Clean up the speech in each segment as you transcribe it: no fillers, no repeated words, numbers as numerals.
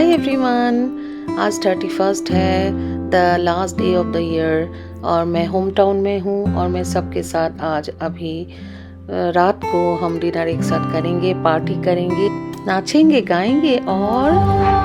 Everyone, आज 31 है, the last day of the year और मैं होम टाउन में हूँ और मैं सबके साथ आज अभी रात को हम डिनर एक साथ करेंगे, पार्टी करेंगे, नाचेंगे, गाएंगे और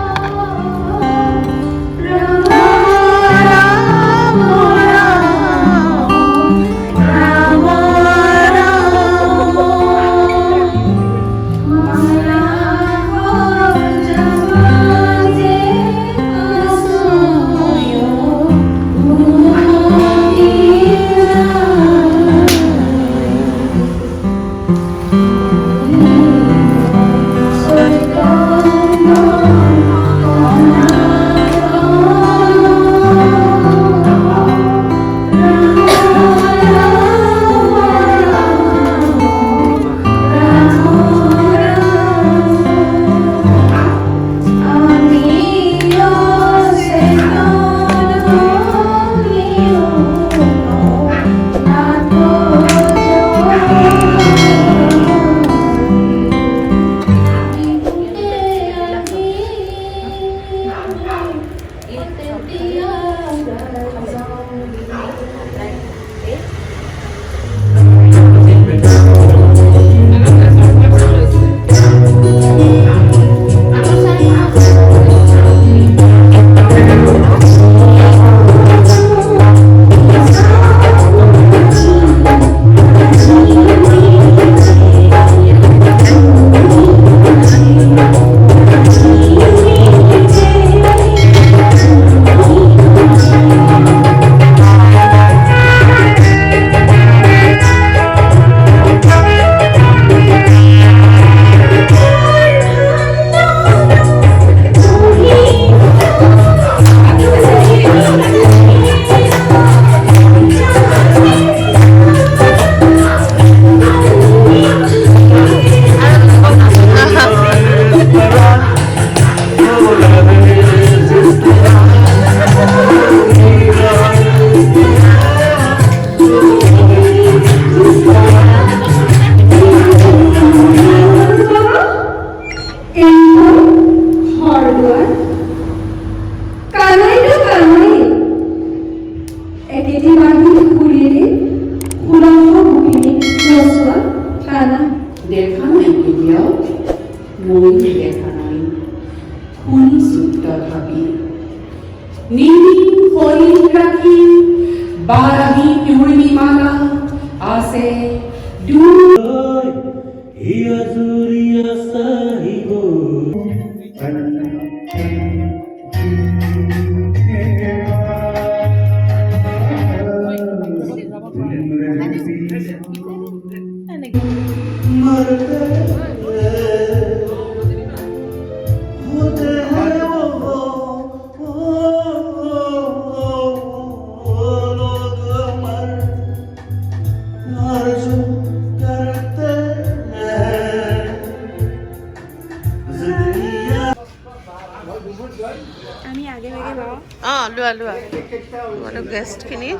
गेस्टখিনি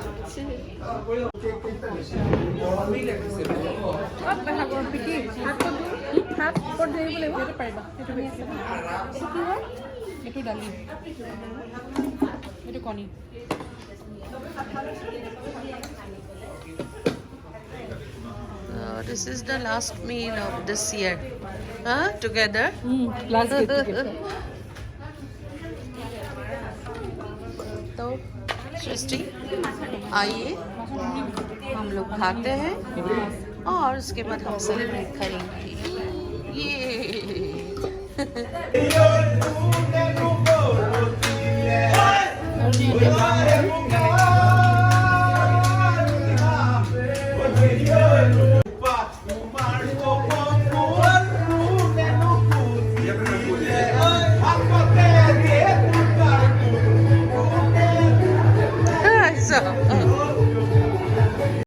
This is the last meal of this year, together. Last get together. तो सृष्टि आइए हम लोग खाते हैं और उसके बाद हम सेलिब्रेट करेंगे ये